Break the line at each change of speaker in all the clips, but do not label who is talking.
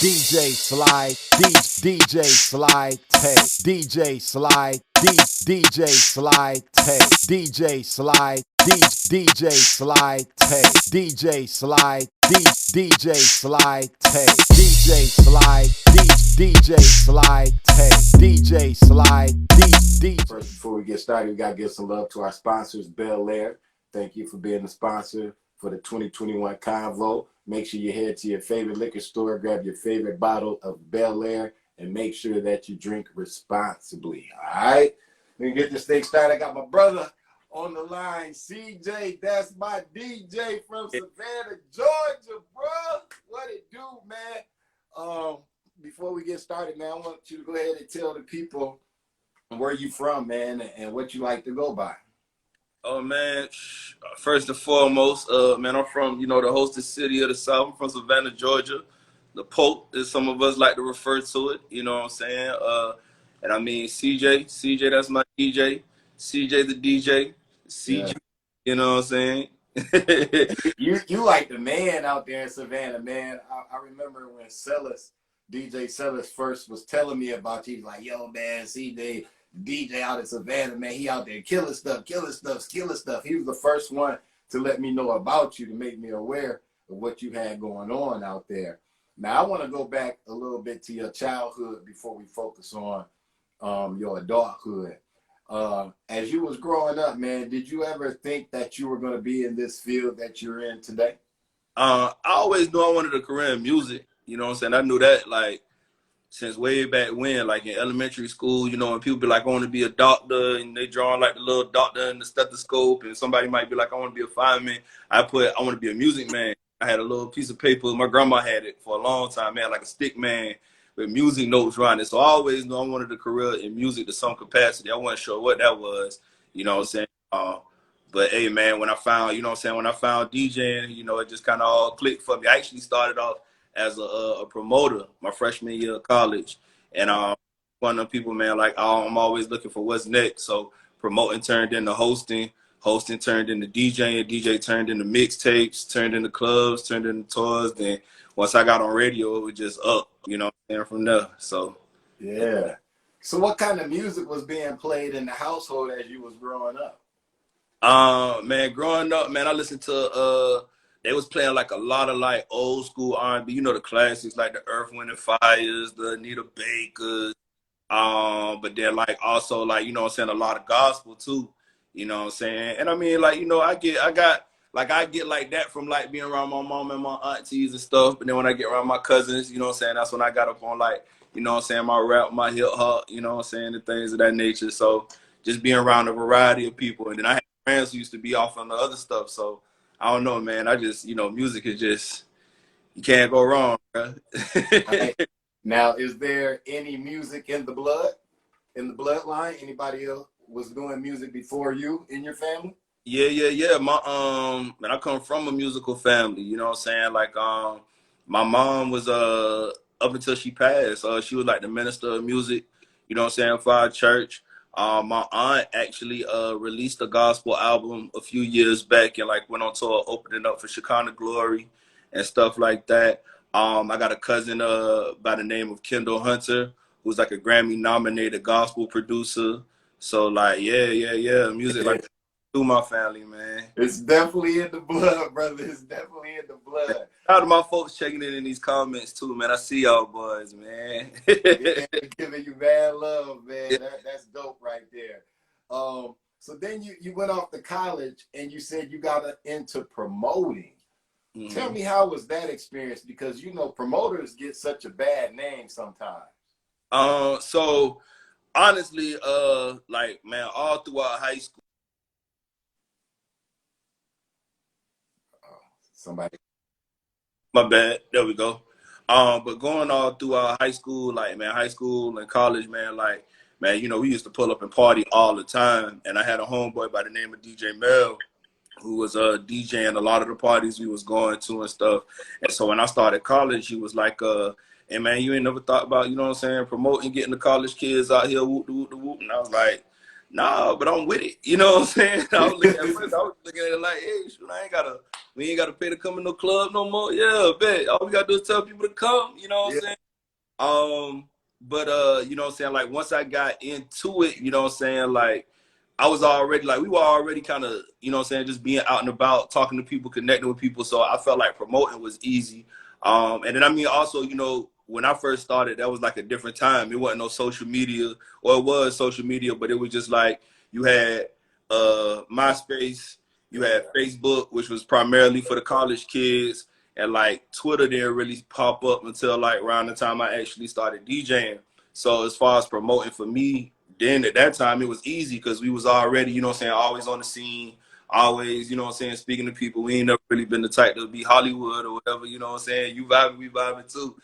DJ Sly, DJ Sly Tay, DJ Sly, DJ Sly Tay, DJ Sly, DJ Sly Tay, DJ Sly, DJ Sly Tay, DJ Sly, DJ Sly Tay, DJ Sly, DJ. First, before we get started, we gotta give some love to our sponsors, Bel Air. Thank you for being the sponsor for the 2021 Convo. Make sure you head to your favorite liquor store, grab your favorite bottle of Bel Air, and make sure that you drink responsibly. All right? Let me get this thing started. I got my brother on the line, CJ. That's my DJ from Savannah, Georgia, bro. What it do, man? Before we get started, man, I want you to go ahead and tell the people where you from, man, and what you like to go by.
Oh man, first and foremost, man, I'm from, the hostess city of the South. I'm from Savannah, Georgia. The Pope, as some of us like to refer to it, you know what I'm saying? And I mean, CJ, that's my DJ. CJ the DJ. CJ, yeah. You know what I'm saying?
you like the man out there in Savannah, man. I remember when DJ Sellers first was telling me about you. He's like, yo, man, CJ, DJ out in Savannah, man, he out there killing stuff. He was the first one to let me know about you, to make me aware of what you had going on out there. Now, I want to go back a little bit to your childhood before we focus on your adulthood. As you was growing up, man, did you ever think that you were going to be in this field that you're in today?
I always knew I wanted a career in music. You know what I'm saying? I knew that, like, since way back when, like in elementary school, when people be like, I want to be a doctor, and they drawing like the little doctor and the stethoscope, and somebody might be like, I want to be a fireman. I want to be a music man. I had a little piece of paper. My grandma had it for a long time, man, like a stick man with music notes running it. So I always knew I wanted a career in music to some capacity. I wasn't sure what that was, you know what I'm saying? But hey, man, when I found, when I found DJing, it just kind of all clicked for me. I actually started off as a promoter my freshman year of college, and one of the people, man, like I'm always looking for what's next. So promoting turned into hosting turned into DJing, DJ turned into mixtapes, turned into clubs, turned into tours. Then once I got on radio, it was just up, and from there. So
yeah. So what kind of music was being played in the household as you was growing up?
Man, growing up, man, I listened to they was playing like a lot of like old school R&B, the classics like the Earth, Wind and Fires, the Anita Bakers, but then like also like, a lot of gospel too, you know what I'm saying? And I mean, like, I get like that from like being around my mom and my aunties and stuff. But then when I get around my cousins, that's when I got up on like, my rap, my hip hop, and things of that nature. So just being around a variety of people. And then I had friends who used to be off on the other stuff. So I don't know, man. I just, music is just, you can't go wrong, bro.
Right. Now, is there any music in the bloodline? Anybody else was doing music before you in your family?
Yeah. Man, I come from a musical family, you know what I'm saying? Like, my mom was, up until she passed, she was like the minister of music, for our church. My aunt actually released a gospel album a few years back and like went on tour opening up for Shekinah Glory and stuff like that. I got a cousin by the name of Kendall Hunter, who's like a Grammy nominated gospel producer. So like, yeah, music like through my family, man.
It's definitely in the blood, brother. It's definitely in the blood.
Shout out to my folks checking in these comments too, man. I see y'all boys, man.
Yeah, giving you mad love, man. That's dope right there. So then you went off to college and you said you got into promoting. Mm-hmm. Tell me, how was that experience? Because promoters get such a bad name sometimes.
So honestly, like, man, all throughout high school.
Somebody.
My bad. There we go. But going all throughout high school, like, man, high school and college, man, like, man, we used to pull up and party all the time. And I had a homeboy by the name of DJ Mel, who was DJing a lot of the parties we was going to and stuff. And so when I started college, he was like, hey, man, you ain't never thought about, promoting, getting the college kids out here, whoop, whoop, whoop. And I was like, Nah, but I'm with it. You know what I'm saying? I was looking at first, I was looking at it like, hey, shoot, we ain't gotta pay to come in no club no more. Yeah, bet. All we gotta do is tell people to come, you know what I'm saying? But you know what I'm saying, like once I got into it, you know what I'm saying, like I was already like we were already kind of, you know what I'm saying, just being out and about, talking to people, connecting with people. So I felt like promoting was easy. And then I mean also, you know, when I first started, that was like a different time. It wasn't no social media, or it was social media, but it was just like you had MySpace, you had Facebook, which was primarily for the college kids, and like Twitter didn't really pop up until like around the time I actually started DJing. So as far as promoting for me, then at that time it was easy because we was already, you know what I'm saying, always on the scene, always, you know what I'm saying, speaking to people. We ain't never really been the type to be Hollywood or whatever, you know what I'm saying. You vibing, we vibing too.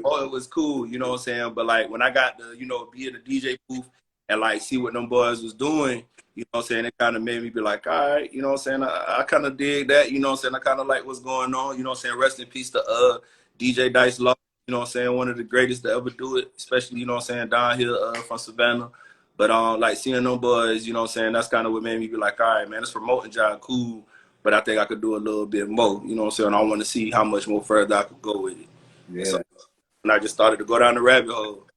Oh, it was cool, you know what I'm saying. But like when I got to, you know, be in the DJ booth and like see what them boys was doing, you know what I'm saying, it kind of made me be like, all right, you know what I'm saying, I kind of dig that, you know what I'm saying, I kind of like what's going on, you know what I'm saying. Rest in peace to DJ Dice Law, you know what I'm saying, one of the greatest to ever do it, especially, you know what I'm saying, down here from Savannah. But like seeing them boys, you know what I'm saying, that's kind of what made me be like, all right, man, this promoting job cool, but I think I could do a little bit more, you know what I'm saying. I want to see how much more further I could go with it.
Yeah.
So, and I just started to go down the rabbit hole.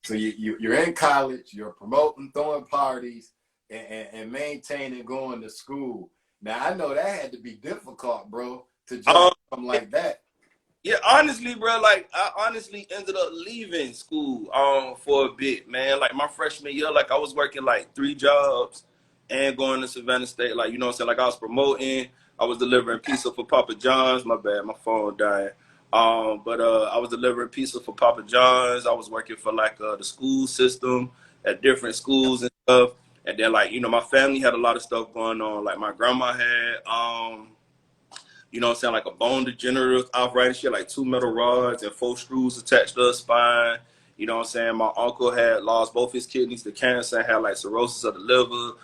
So you're in college, you're promoting, throwing parties, and maintaining going to school. Now I know that had to be difficult, bro, to juggle something like that.
Yeah, honestly, bro, like I honestly ended up leaving school for a bit, man. Like my freshman year, like I was working like 3 jobs and going to Savannah State. Like, you know what I'm saying? Like I was promoting, I was delivering pizza for Papa John's. My bad, my phone died. But I was delivering pizza for Papa John's. I was working for like the school system at different schools and stuff. And then like, you know, my family had a lot of stuff going on. Like my grandma had you know what I'm saying, like a bone degenerative arthritis. She had like 2 metal rods and 4 screws attached to her spine. You know what I'm saying? My uncle had lost both his kidneys to cancer, had like cirrhosis of the liver.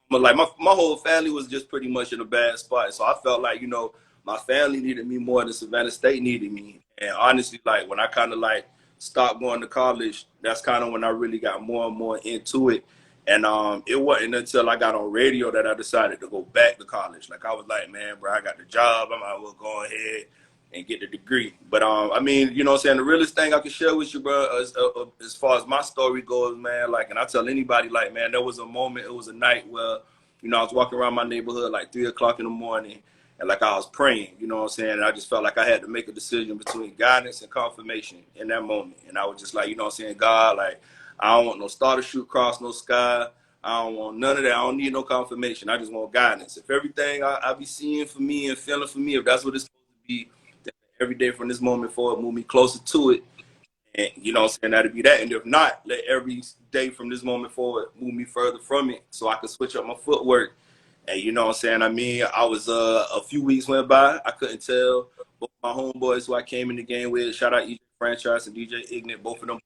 But like my whole family was just pretty much in a bad spot. So I felt like, you know, my family needed me more than Savannah State needed me. And honestly, like when I kind of like stopped going to college, that's kind of when I really got more and more into it. And it wasn't until I got on radio that I decided to go back to college. Like I was like, man, bro, I got the job. I might as well go ahead and get the degree. But I mean, you know what I'm saying, the realest thing I can share with you, bro, as far as my story goes, man, like, and I tell anybody, like, man, there was a moment, it was a night where, you know, I was walking around my neighborhood like 3 o'clock in the morning, and like I was praying, you know what I'm saying, and I just felt like I had to make a decision between guidance and confirmation in that moment. And I was just like, you know what I'm saying, God, like, I don't want no star to shoot across no sky. I don't want none of that. I don't need no confirmation. I just want guidance. If everything I be seeing for me and feeling for me, if that's what it's supposed to be, then every day from this moment forward, move me closer to it. And you know what I'm saying, that'd be that. And if not, let every day from this moment forward move me further from it so I can switch up my footwork. And you know what I'm saying, I mean, I was a few weeks went by, I couldn't tell. Both my homeboys who I came in the game with, shout out EJ Franchise and DJ Ignite, both of them was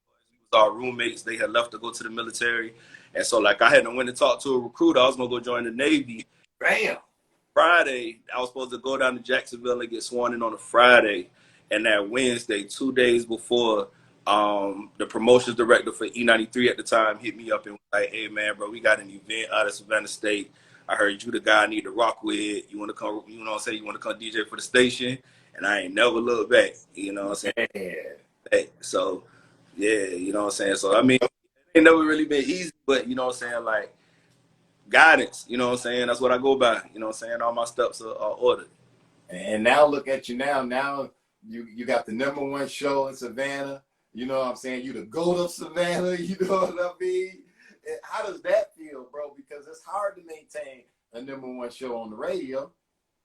our roommates. They had left to go to the military. And so like I had to went and talk to a recruiter. I was gonna go join the Navy.
Bam.
Friday, I was supposed to go down to Jacksonville and get sworn in on a Friday. And that Wednesday, 2 days before, the promotions director for E93 at the time hit me up and was like, hey man, bro, we got an event out of Savannah State. I heard you the guy I need to rock with. You want to come, you know what I'm saying? You want to come DJ for the station? And I ain't never looked back, you know what I'm saying?
Yeah.
Hey, so, yeah, you know what I'm saying? So, I mean, it ain't never really been easy, but, you know what I'm saying, like, guidance, you know what I'm saying? That's what I go by, you know what I'm saying? All my steps are ordered.
And now look at you now. Now you got the #1 show in Savannah. You know what I'm saying? You the GOAT of Savannah. You know what I mean? How does that feel, bro? Because it's hard to maintain a #1 show on the radio.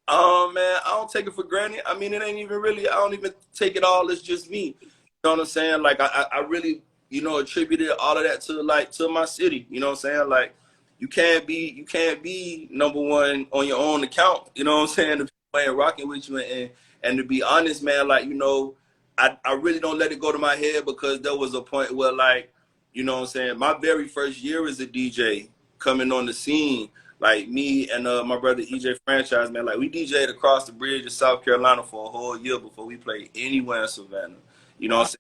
Man, I don't take it for granted. I mean, it ain't even really, I don't even take it all as just me. You know what I'm saying? Like, I really, you know, attributed all of that to my city. You know what I'm saying? Like, you can't be #1 on your own account. You know what I'm saying? The people ain't rocking with you. And to be honest, man, like, you know, I really don't let it go to my head because there was a point where, like, you know what I'm saying, my very first year as a DJ coming on the scene, like me and my brother EJ Franchise, man, like we DJ'd across the bridge in South Carolina for a whole year before we played anywhere in Savannah. You know what I'm saying?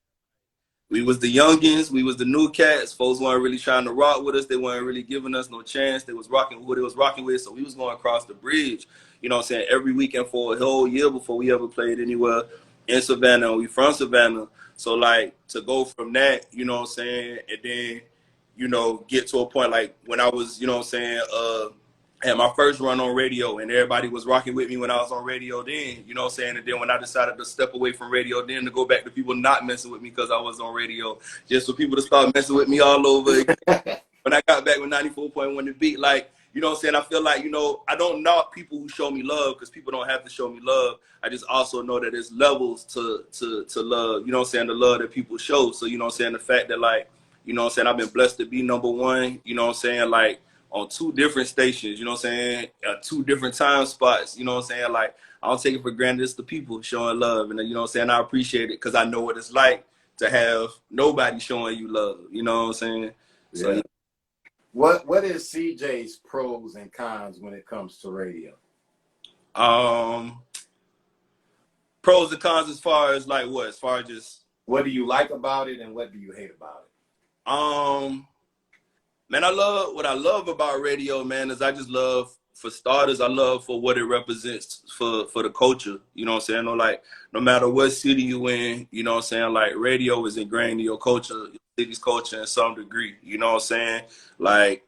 we was the youngins, we was the new cats. Folks weren't really trying to rock with us. They weren't really giving us no chance. They was rocking who they was rocking with. So we was going across the bridge, you know what I'm saying, every weekend for a whole year before we ever played anywhere in Savannah. And we from Savannah. So like to go from that, you know what I'm saying, and then, you know, get to a point like when I was, you know what I'm saying, had my first run on radio and everybody was rocking with me when I was on radio then, you know what I'm saying? And then when I decided to step away from radio then to go back to people not messing with me because I was on radio, just for people to start messing with me all over again. When I got back with 94.1 The Beat, like, you know what I'm saying? I feel like, you know, I don't knock people who show me love because people don't have to show me love. I just also know that there's levels to love, you know what I'm saying? The love that people show. So, you know what I'm saying? The fact that, like, you know what I'm saying, I've been blessed to be #1, you know what I'm saying? Like, on 2 different stations, you know what I'm saying? 2 different time spots, you know what I'm saying? Like, I don't take it for granted. It's the people showing love. And, you know what I'm saying? I appreciate it because I know what it's like to have nobody showing you love, you know what I'm saying? So,
yeah. What is CJ's pros and cons when it comes to radio?
Pros and cons as far as like what? As far as just
what do you like about it and what do you hate about it?
Man, I love about radio, man, is I just love, for starters, I love for what it represents for the culture. You know what I'm saying? No matter what city you in, you know what I'm saying? Like, radio is ingrained in your culture, your city's culture in some degree. You know what I'm saying? Like,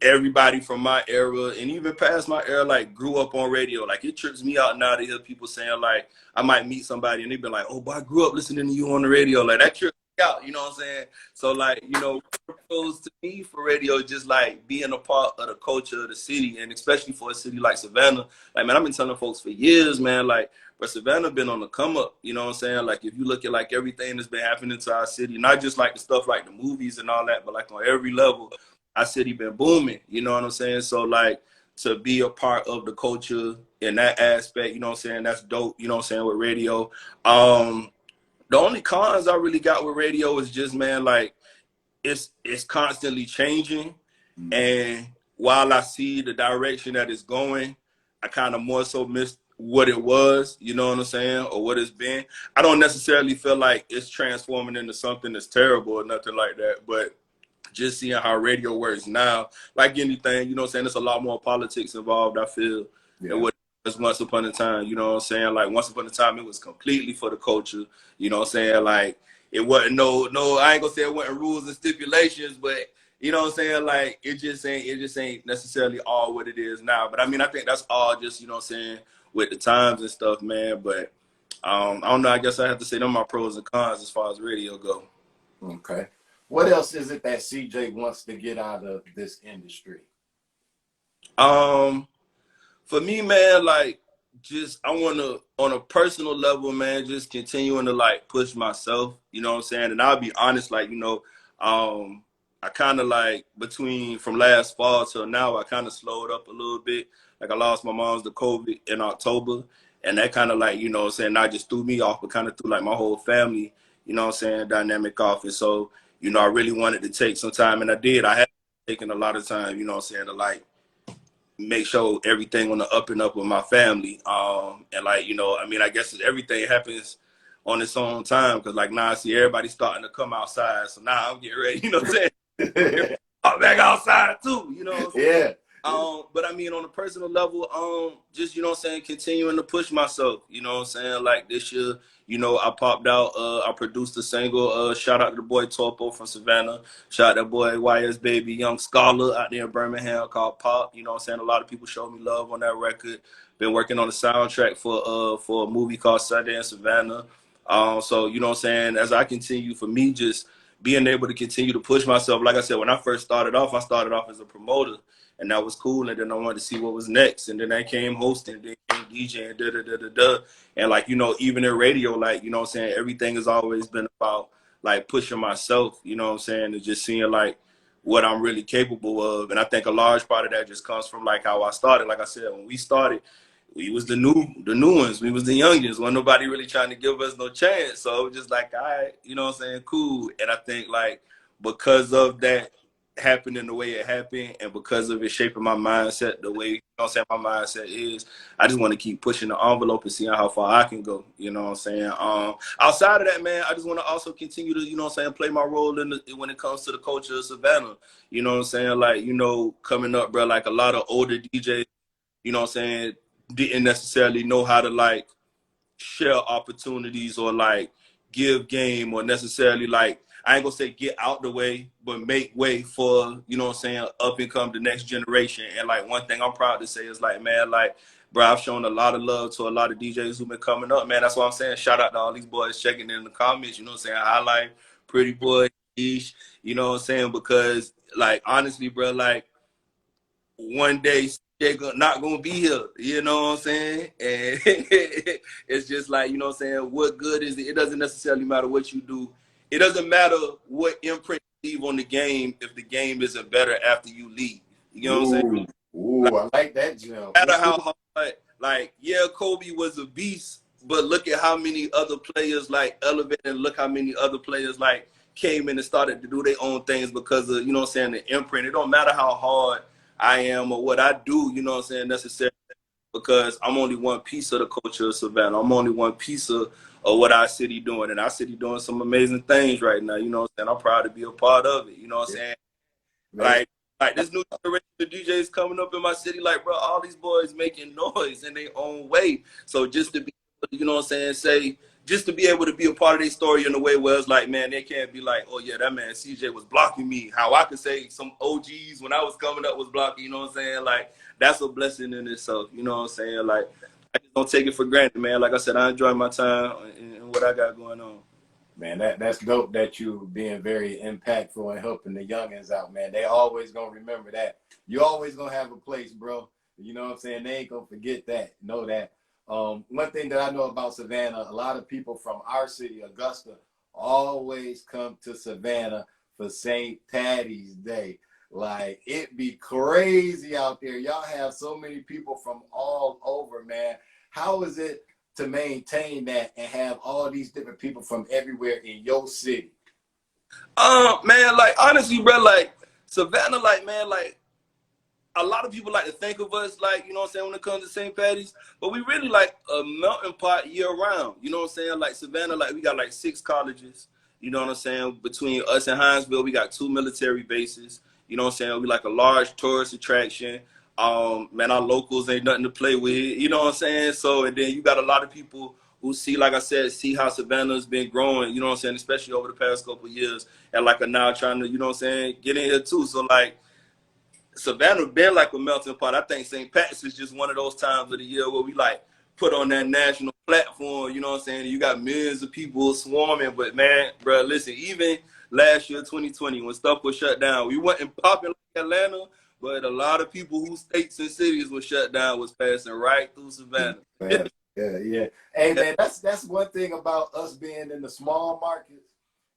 everybody from my era and even past my era, like, grew up on radio. Like, it trips me out now to hear people saying, like, I might meet somebody and they be like, oh, boy, I grew up listening to you on the radio. Like, that trips me out, you know what I'm saying? So, like, you know, what goes to me for radio, just like being a part of the culture of the city, and especially for a city like Savannah. Like, man, I've been telling folks for years, man, like, but Savannah been on the come up, you know what I'm saying? Like, if you look at like everything that's been happening to our city, not just like the stuff like the movies and all that, but like on every level, our city been booming, you know what I'm saying? So, like, to be a part of the culture in that aspect, you know what I'm saying, that's dope, you know what I'm saying, with radio. The only cons I really got with radio is just, man, like, it's constantly changing. And while I see the direction that it's going, I kind of more so miss what it was, you know what I'm saying, or what it's been. I don't necessarily feel like it's transforming into something that's terrible or nothing like that, but just seeing how radio works now, like anything, you know what I'm saying, there's a lot more politics involved, I feel, than what it was once upon a time, you know what I'm saying? Like, once upon a time, it was completely for the culture, you know what I'm saying? Like, it wasn't no, I ain't gonna say it wasn't rules and stipulations, but, you know what I'm saying? Like, it just ain't necessarily all what it is now. But I mean, I think that's all just, you know what I'm saying, with the times and stuff, man. But I don't know, I guess I have to say them are pros and cons as far as radio go.
Okay. What else is it that CJ wants to get out of this industry?
For me, man, like, just, I want to, on a personal level, man, just continuing to, like, push myself, you know what I'm saying? And I'll be honest, like, you know, I kind of, like, from last fall till now, I kind of slowed up a little bit. Like, I lost my mom's to COVID in October, and that kind of, like, you know what I'm saying, not just threw me off, but kind of threw, like, my whole family, you know what I'm saying, dynamic off. And so, you know, I really wanted to take some time, and I did. I had taken a lot of time, you know what I'm saying, to, like, make sure everything on the up and up with my family. And, like, you know, I mean, I guess everything happens on its own time, because, like, now I see everybody starting to come outside. So now I'm getting ready, you know what I'm saying? I'm back outside too, you know what I'm saying? Yeah. But I mean, on a personal level, just, you know what I'm saying, continuing to push myself, you know what I'm saying? Like, this year, you know, I popped out, I produced a single, shout out to the boy Torpo from Savannah, shout out to boy YS Baby, Young Scholar out there in Birmingham, called Pop, you know what I'm saying? A lot of people showed me love on that record. Been working on the soundtrack for a movie called Sunday in Savannah. So, you know what I'm saying, as I continue, for me, just being able to continue to push myself. Like I said, when I first started off, I started off as a promoter, and that was cool. And then I wanted to see what was next. And then I came hosting, then came DJing, da-da-da-da-da. And, like, you know, even in radio, like, you know what I'm saying, everything has always been about, like, pushing myself, you know what I'm saying, and just seeing, like, what I'm really capable of. And I think a large part of that just comes from, like, how I started. Like I said, when we started, we was the new ones. We was the youngins. Wasn't nobody really trying to give us no chance. So it was just like, all right, you know what I'm saying, cool. And I think, like, because of that, happened in the way it happened, and because of it shaping my mindset the way, you know what I'm saying, my mindset is, I just want to keep pushing the envelope and seeing how far I can go, you know what I'm saying. Outside of that, man, I just want to also continue to, you know what I'm saying, play my role in when it comes to the culture of Savannah, you know what I'm saying, like, you know, coming up, bro, like a lot of older DJs, you know what I'm saying, didn't necessarily know how to like share opportunities or like give game, or necessarily like, I ain't gonna say get out the way, but make way for, you know what I'm saying, up and come the next generation. And like one thing I'm proud to say is like, man, like, bro, I've shown a lot of love to a lot of DJs who've been coming up, man. That's what I'm saying. Shout out to all these boys checking in the comments, you know what I'm saying, Highlight, Pretty Boy, Ish, you know what I'm saying, because like honestly, bro, like one day they're not gonna be here, you know what I'm saying? And it's just like, you know what I'm saying, what good is it? It doesn't necessarily matter what you do. It doesn't matter what imprint you leave on the game if the game isn't better after you leave. You know what I'm saying?
Ooh, I like that jump.
No matter how hard, like, yeah, Kobe was a beast, but look at how many other players like elevated, and look how many other players like came in and started to do their own things because of, you know what I'm saying, the imprint. It don't matter how hard I am or what I do, you know what I'm saying, necessarily, because I'm only one piece of the culture of Savannah. I'm only one piece of what our city doing, and our city doing some amazing things right now, you know what I'm saying. I'm proud to be a part of it, you know what I'm saying.
Man.
Like this new generation of DJs coming up in my city, like, bro, all these boys making noise in their own way. So just to be, you know what I'm saying, just to be able to be a part of their story in a way where it's like, man, they can't be like, oh yeah, that man CJ was blocking me. How I could say some OGs when I was coming up was blocking, you know what I'm saying? Like, that's a blessing in itself, you know what I'm saying? Like, I just don't take it for granted, man. Like I said, I enjoy my time and what I got going on.
Man, that's dope that you being very impactful and helping the youngins out, man. They always gonna remember that. You always gonna have a place, bro. You know what I'm saying? They ain't gonna forget that. Know that. One thing that I know about Savannah, a lot of people from our city, Augusta, always come to Savannah for St. Patty's Day. Like, it be crazy out there. Y'all have so many people from all over, man. How is it to maintain that and have all these different people from everywhere in your city?
Man, like, honestly, bro, like, Savannah, like, man, like, a lot of people like to think of us like, you know what I'm saying, when it comes to St. Patty's, but we really like a melting pot year round. You know what I'm saying? Like Savannah, like we got like 6 colleges, you know what I'm saying? Between us and Hinesville, we got 2 military bases. You know what I'm saying? We like a large tourist attraction. Man, our locals ain't nothing to play with. You know what I'm saying? So, and then you got a lot of people who see, like I said, see how Savannah's been growing, you know what I'm saying, especially over the past couple of years, and like are now trying to, you know what I'm saying, get in here too. So like, Savannah been like a melting pot. I think St. Pat's is just one of those times of the year where we like put on that national platform, you know what I'm saying? You got millions of people swarming, but man, bro, listen, even last year, 2020, when stuff was shut down, we wasn't popping like Atlanta, but a lot of people whose states and cities were shut down was passing right through Savannah.
Yeah. Hey, man, that's one thing about us being in the small markets.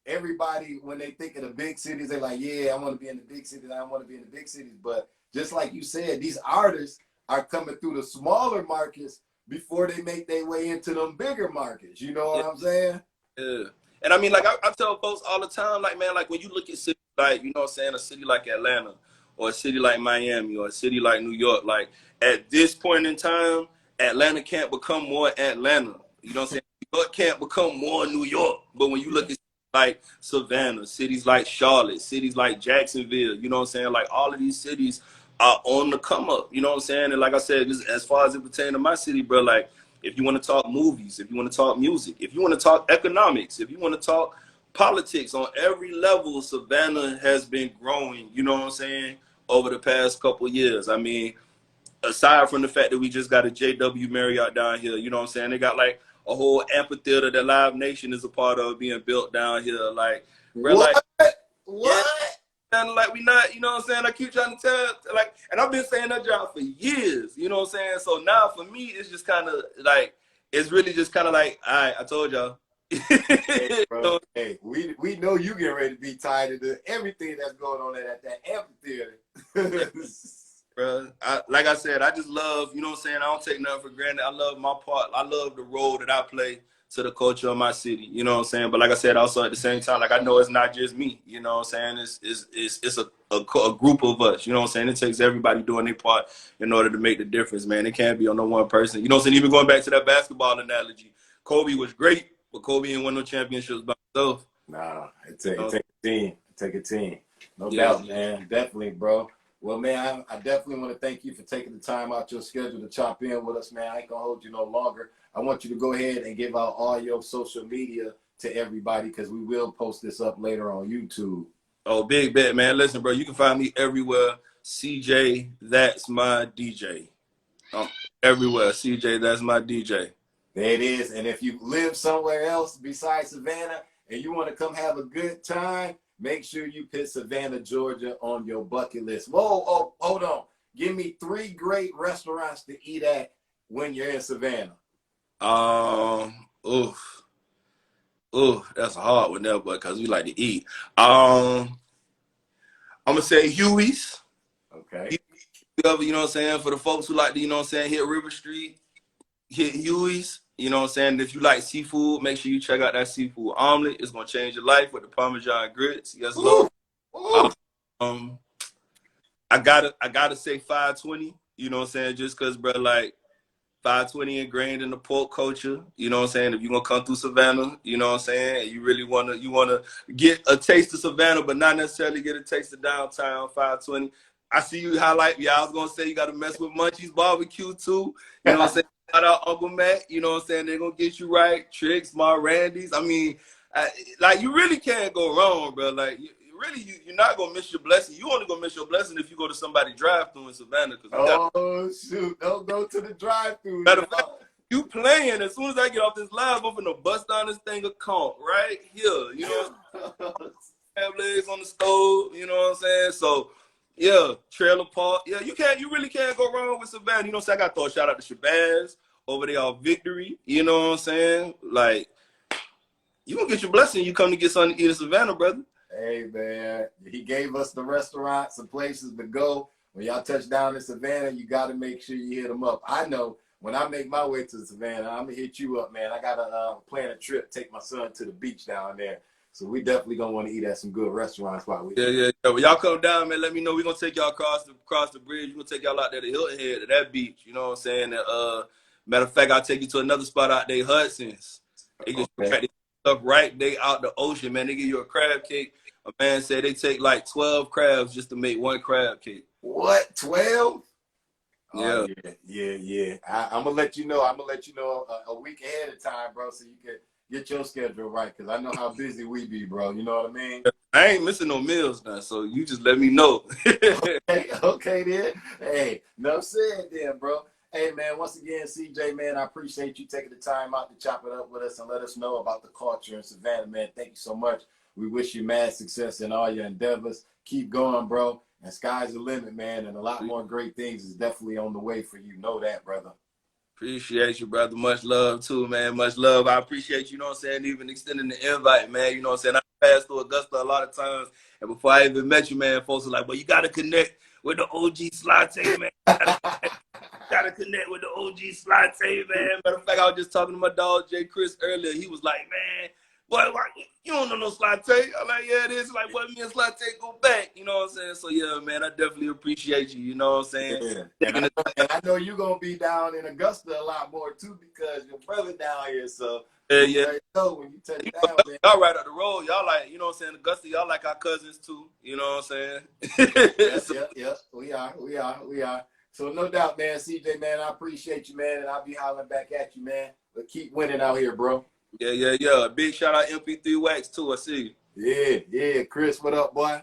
Everybody, when they think of the big cities, they're like, yeah, I want to be in the big cities. I want to be in the big cities. But just like you said, these artists are coming through the smaller markets before they make their way into them bigger markets. You know what I'm saying?
Yeah. And I mean, like, I tell folks all the time, like, man, like, when you look at cities like, you know what I'm saying, a city like Atlanta or a city like Miami or a city like New York, like, at this point in time, Atlanta can't become more Atlanta. You know what I'm saying? New York can't become more New York. But when you look at like Savannah, cities like Charlotte, cities like Jacksonville, you know what I'm saying? Like, all of these cities are on the come up, you know what I'm saying? And like I said, as far as it pertains to my city, bro, like, if you want to talk movies, if you want to talk music, if you want to talk economics, if you want to talk politics, on every level, Savannah has been growing, you know what I'm saying, over the past couple of years. I mean, aside from the fact that we just got a JW Marriott down here, you know what I'm saying? They got like a whole amphitheater that Live Nation is a part of being built down here. Like, bro, like,
What?
Yeah, like, we not, you know what I'm saying? I keep trying to tell, like, and I've been saying that job for years, you know what I'm saying? So now for me, it's just kind of like, it's really just kind of like, all right, I told y'all.
Hey, bro, hey, we know you getting ready to be tied into everything that's going on at that amphitheater.
Bro, like I said, I just love, you know what I'm saying? I don't take nothing for granted. I love my part. I love the role that I play to the culture of my city, you know what I'm saying? But like I said, also at the same time, like I know it's not just me, you know what I'm saying? It's a group of us, you know what I'm saying? It takes everybody doing their part in order to make the difference, man. It can't be on no one person. You know what I'm saying? Even going back to that basketball analogy, Kobe was great, but Kobe ain't won no championships by himself.
Nah, it take a team. It take a team. No
Yeah.
doubt, man. Definitely, bro. Well, man, I definitely want to thank you for taking the time out your schedule to chop in with us, man. I ain't going to hold you no longer. I want you to go ahead and give out all your social media to everybody because we will post this up later on YouTube.
Oh, big bet, man. Listen, bro, you can find me everywhere. CJ, that's my DJ. Everywhere. CJ, that's my DJ.
There it is. And if you live somewhere else besides Savannah and you want to come have a good time, make sure you put Savannah, Georgia on your bucket list. Whoa, oh, hold on. Give me 3 great restaurants to eat at when you're in Savannah.
That's a hard one there, but because we like to eat. I'm gonna say Huey's.
Okay.
You know what I'm saying? For the folks who like to, you know what I'm saying, hit River Street, hit Huey's. You know what I'm saying? If you like seafood, make sure you check out that seafood omelet. It's gonna change your life with the Parmesan grits. Yes, Lord. I gotta say 520. You know what I'm saying? Just cause, bro, like 520 ingrained in the pork culture. You know what I'm saying? If you're gonna come through Savannah, you know what I'm saying? You really wanna get a taste of Savannah, but not necessarily get a taste of downtown. 520. I see you highlight. Yeah, I was gonna say you gotta mess with Munchie's Barbecue too. You know what I'm saying? Shout out Uncle Matt. You know what I'm saying? They're gonna get you right. Tricks, Ma Randy's. I mean, like you really can't go wrong, bro. Like you're not gonna miss your blessing. You only gonna miss your blessing if you go to somebody drive-through in Savannah.
Shoot! Don't go to the drive-through.
Matter of fact, you playing. As soon as I get off this live, I'm gonna bust down this thing of comp right here. You know, have legs on the stove. You know what I'm saying? So, yeah, trailer park. Yeah, you really can't go wrong with Savannah. You know what I'm saying? I got to throw a shout out to Shabazz over there on Victory. You know what I'm saying? Like, you gonna get your blessing. You come to get something to eat in Savannah, brother.
Hey, man, he gave us the restaurants and places to go. When y'all touch down in Savannah, you got to make sure you hit them up. I know when I make my way to Savannah, I'm going to hit you up, man. I got to plan a trip, take my son to the beach down there. So we definitely going to want to eat at some good restaurants while we
Yeah. When y'all come down, man, let me know. We're going to take y'all across the bridge. We're going to take y'all out there to Hilton Head, to that beach. You know what I'm saying? Matter of fact, I'll take you to another spot out there, Hudson's. They just stuff right there out the ocean, man. They give you a crab cake. A man said they take like 12 crabs just to make one crab cake.
What? 12?
Yeah.
Oh, yeah. I'm gonna let you know. I'm gonna let you know a week ahead of time, bro, so you can get your schedule right. Cause I know how busy we be, bro. You know what I mean?
I ain't missing no meals now, so you just let me know.
Okay, then. Hey, enough said, then, bro. Hey, man. Once again, CJ, man, I appreciate you taking the time out to chop it up with us and let us know about the culture in Savannah, man. Thank you so much. We wish you mad success in all your endeavors. Keep going, bro. And sky's the limit, man. And a lot more great things is definitely on the way for you. Know that, brother.
Appreciate you, brother. Much love, too, man. Much love. I appreciate you, know what I'm saying, even extending the invite, man. You know what I'm saying? I passed through Augusta a lot of times. And before I even met you, man, folks were like, well, you got to connect with the OG Sly Tay, man. Gotta connect with the OG Sly Tay, man. Matter of fact, I was just talking to my dog, Jay Chris, earlier. He was like, man, boy, you don't know no Sly Tay. I'm like, yeah, it is. Like, boy, me and Sly Tay go back. You know what I'm saying? So, yeah, man, I definitely appreciate you. You know what I'm saying?
Yeah. And I know you're going to be down in Augusta a lot more, too, because your brother down here. So,
yeah.
So when you touch down, man.
Y'all right up the road. Y'all like, you know what I'm saying? Augusta, y'all like our cousins, too. You know what I'm saying?
Yeah. We are. So no doubt, man, CJ, man, I appreciate you, man, and I'll be hollering back at you, man. But keep winning out here, bro.
Yeah. Big shout out MP3 Wax, too. I see
you. Yeah. Chris, what up, boy?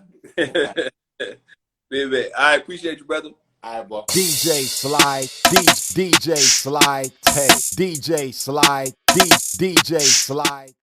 Baby, I appreciate you, brother.
All right, boy.
DJ Sly, DJ Sly Tay, DJ Sly, DJ Sly.